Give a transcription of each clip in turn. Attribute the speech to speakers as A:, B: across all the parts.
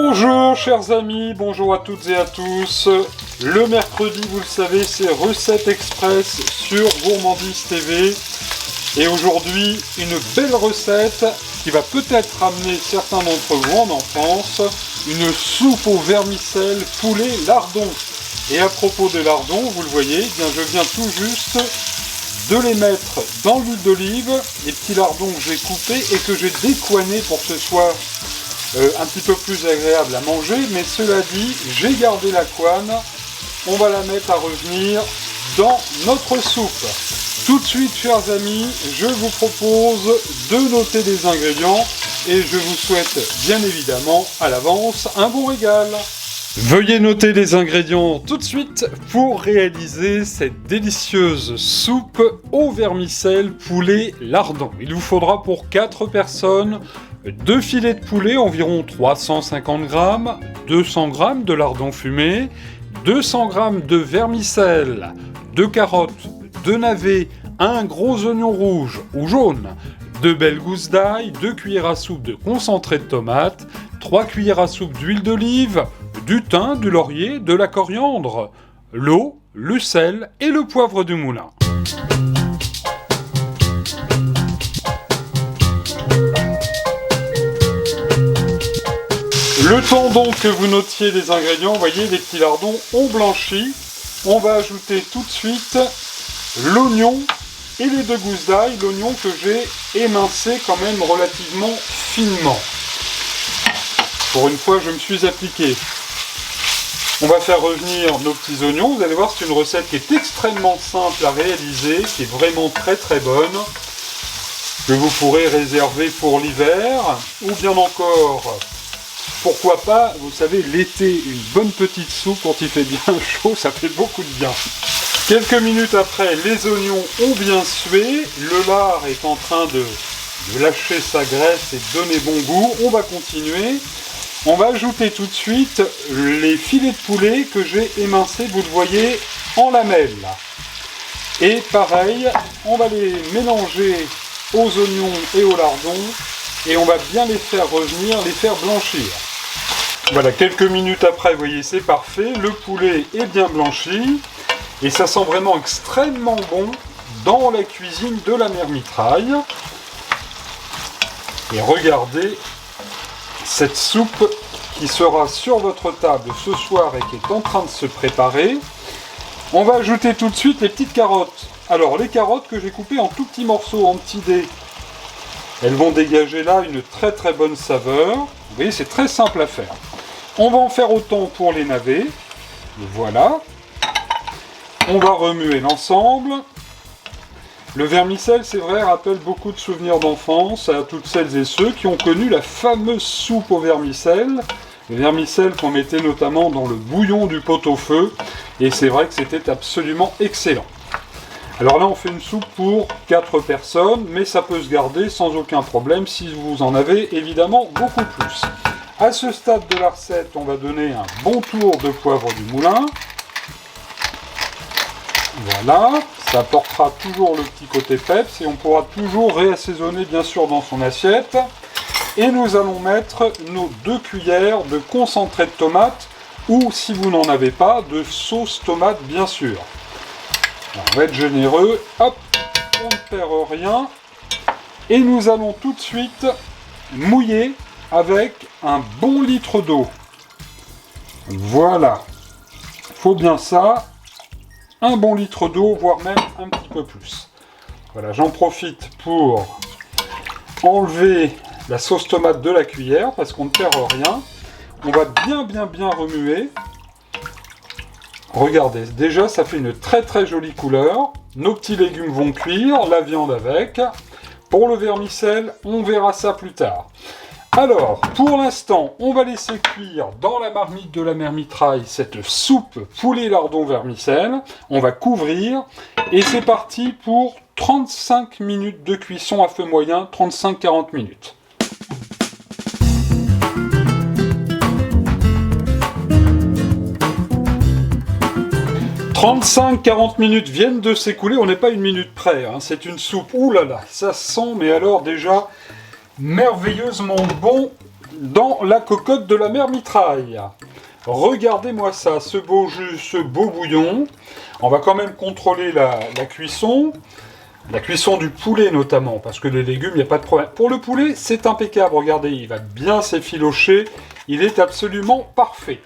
A: Bonjour chers amis, bonjour à toutes et à tous. Le mercredi, vous le savez, c'est Recette Express sur Gourmandise TV. Et aujourd'hui, une belle recette qui va peut-être ramener certains d'entre vous en enfance. Une soupe au vermicelle poulet lardon. Et à propos des lardons, vous le voyez, eh bien je viens tout juste de les mettre dans l'huile d'olive. Les petits lardons que j'ai coupés et que j'ai décoinés pour que ce soit un petit peu plus agréable à manger, mais cela dit, j'ai gardé la couenne, on va la mettre à revenir dans notre soupe. Tout de suite, chers amis, je vous propose de noter les ingrédients et je vous souhaite bien évidemment à l'avance un bon régal. Veuillez noter les ingrédients tout de suite pour réaliser cette délicieuse soupe au vermicelle poulet lardon. Il vous faudra pour 4 personnes 2 filets de poulet, environ 350 g, 200 g de lardon fumé, 200 g de vermicelle, 2 carottes, 2 navets, un gros oignon rouge ou jaune, 2 belles gousses d'ail, 2 cuillères à soupe de concentré de tomate, 3 cuillères à soupe d'huile d'olive, du thym, du laurier, de la coriandre, l'eau, le sel et le poivre du moulin. Le temps donc que vous notiez les ingrédients, vous voyez, les petits lardons ont blanchi. On va ajouter tout de suite l'oignon et les 2 gousses d'ail, l'oignon que j'ai émincé quand même relativement finement. Pour une fois, je me suis appliqué. On va faire revenir nos petits oignons. Vous allez voir, c'est une recette qui est extrêmement simple à réaliser, qui est vraiment très très bonne, que vous pourrez réserver pour l'hiver, ou bien encore, pourquoi pas, vous savez, l'été, une bonne petite soupe quand il fait bien chaud, ça fait beaucoup de bien. Quelques minutes après, les oignons ont bien sué, le lard est en train de lâcher sa graisse et de donner bon goût. On va continuer. On va ajouter tout de suite les filets de poulet que j'ai émincés, vous le voyez, en lamelles. Et pareil, on va les mélanger aux oignons et aux lardons et on va bien les faire revenir, les faire blanchir. Voilà, quelques minutes après, vous voyez, c'est parfait. Le poulet est bien blanchi et ça sent vraiment extrêmement bon dans la cuisine de la mère Mitraille. Et regardez cette soupe qui sera sur votre table ce soir et qui est en train de se préparer. On va ajouter tout de suite les petites carottes. Alors, les carottes que j'ai coupées en tout petits morceaux, en petits dés. Elles vont dégager là une très très bonne saveur. Vous voyez, c'est très simple à faire. On va en faire autant pour les navets. Voilà. On va remuer l'ensemble. Le vermicelle, c'est vrai, rappelle beaucoup de souvenirs d'enfance à toutes celles et ceux qui ont connu la fameuse soupe au vermicelle. Le vermicelle qu'on mettait notamment dans le bouillon du pot-au-feu. Et c'est vrai que c'était absolument excellent. Alors là, on fait une soupe pour 4 personnes, mais ça peut se garder sans aucun problème si vous en avez évidemment beaucoup plus. À ce stade de la recette, on va donner un bon tour de poivre du moulin. Voilà, ça apportera toujours le petit côté peps et on pourra toujours réassaisonner bien sûr dans son assiette. Et nous allons mettre nos 2 cuillères de concentré de tomate ou, si vous n'en avez pas, de sauce tomate bien sûr. Alors, on va être généreux, hop, on ne perd rien. Et nous allons tout de suite mouiller avec un bon litre d'eau. Voilà, il faut bien ça, un bon litre d'eau, voire même un petit peu plus. Voilà, j'en profite pour enlever la sauce tomate de la cuillère, parce qu'on ne perd rien. On va bien remuer. Regardez, déjà ça fait une très très jolie couleur. Nos petits légumes vont cuire, la viande avec. Pour le vermicelle, on verra ça plus tard. Alors, pour l'instant, on va laisser cuire dans la marmite de la mère Mitraille cette soupe poulet lardon vermicelle. On va couvrir et c'est parti pour 35 minutes de cuisson à feu moyen, 35-40 minutes. 35-40 minutes viennent de s'écouler, on n'est pas une minute près, hein. C'est une soupe, oulala, ça sent, mais alors déjà merveilleusement bon. dans la cocotte de la mère mitraille. Regardez-moi ça, ce beau jus, ce beau bouillon. On va quand même contrôler la cuisson. La cuisson du poulet notamment, parce que les légumes, il n'y a pas de problème. Pour le poulet, c'est impeccable. Regardez, il va bien s'effilocher. Il est absolument parfait.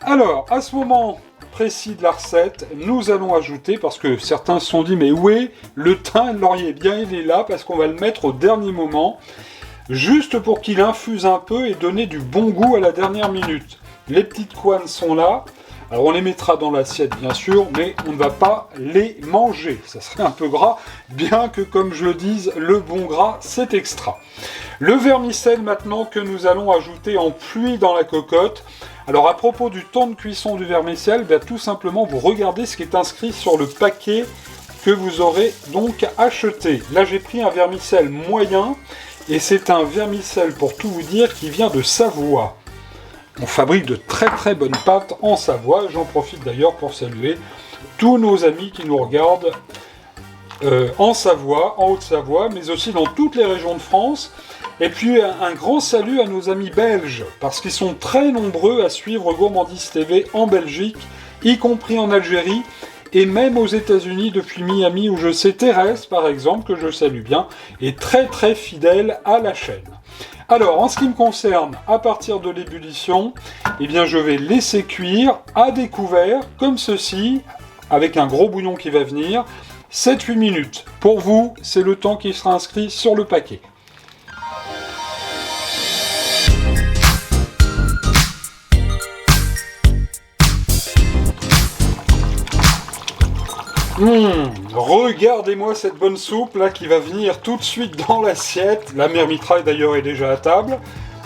A: Alors, à ce moment précis de la recette, nous allons ajouter, parce que certains se sont dit, mais où est le thym et le laurier? Eh bien, il est là, parce qu'on va le mettre au dernier moment, juste pour qu'il infuse un peu et donner du bon goût à la dernière minute. Les petites couennes sont là. Alors on les mettra dans l'assiette bien sûr, mais on ne va pas les manger. Ça serait un peu gras, bien que comme je le dise, le bon gras c'est extra. Le vermicelle maintenant que nous allons ajouter en pluie dans la cocotte. Alors à propos du temps de cuisson du vermicelle, bien, tout simplement vous regardez ce qui est inscrit sur le paquet que vous aurez donc acheté. Là j'ai pris un vermicelle moyen et c'est un vermicelle pour tout vous dire qui vient de Savoie. On fabrique de très très bonnes pâtes en Savoie. J'en profite d'ailleurs pour saluer tous nos amis qui nous regardent en Savoie, en Haute-Savoie, mais aussi dans toutes les régions de France. Et puis un grand salut à nos amis belges, parce qu'ils sont très nombreux à suivre Gourmandise TV en Belgique, y compris en Algérie, et même aux États-Unis depuis Miami, où je sais Thérèse, par exemple, que je salue bien, est très très fidèle à la chaîne. Alors, en ce qui me concerne, à partir de l'ébullition, eh bien, je vais laisser cuire à découvert, comme ceci, avec un gros bouillon qui va venir, 7-8 minutes. Pour vous, c'est le temps qui sera inscrit sur le paquet. Regardez-moi cette bonne soupe là qui va venir tout de suite dans l'assiette. La mère mitraille d'ailleurs est déjà à table.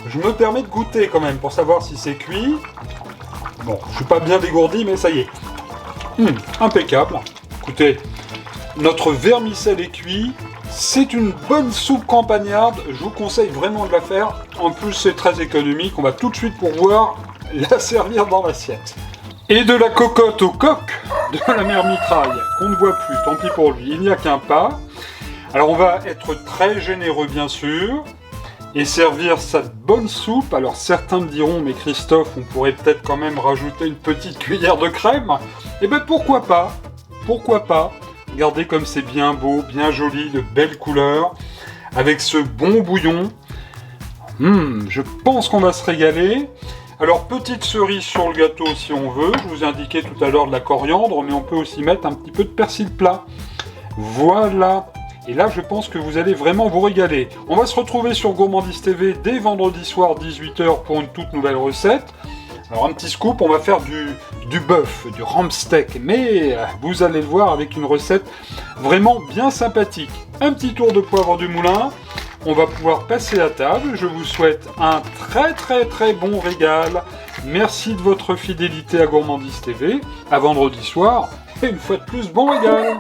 A: Je me permets de goûter quand même pour savoir si c'est cuit. Bon, je suis pas bien dégourdi mais ça y est. Impeccable. Écoutez, notre vermicelle est cuit. C'est une bonne soupe campagnarde. Je vous conseille vraiment de la faire. En plus c'est très économique. On va tout de suite pouvoir la servir dans l'assiette. Et de la cocotte au coq de la mère mitraille, qu'on ne voit plus, tant pis pour lui, il n'y a qu'un pas. Alors on va être très généreux bien sûr, et servir cette bonne soupe. Alors certains me diront, mais Christophe, on pourrait peut-être quand même rajouter une petite cuillère de crème. Eh ben pourquoi pas? Pourquoi pas? Regardez comme c'est bien beau, bien joli, de belles couleurs, avec ce bon bouillon. Je pense qu'on va se régaler. Alors, petite cerise sur le gâteau si on veut. Je vous ai indiqué tout à l'heure de la coriandre, mais on peut aussi mettre un petit peu de persil plat. Voilà. Et là, je pense que vous allez vraiment vous régaler. On va se retrouver sur Gourmandise TV dès vendredi soir 18h pour une toute nouvelle recette. Alors, un petit scoop, on va faire du bœuf, du rumsteak. Mais vous allez le voir avec une recette vraiment bien sympathique. Un petit tour de poivre du moulin. On va pouvoir passer à table. Je vous souhaite un très très très bon régal. Merci de votre fidélité à Gourmandise TV. À vendredi soir. Et une fois de plus, bon régal.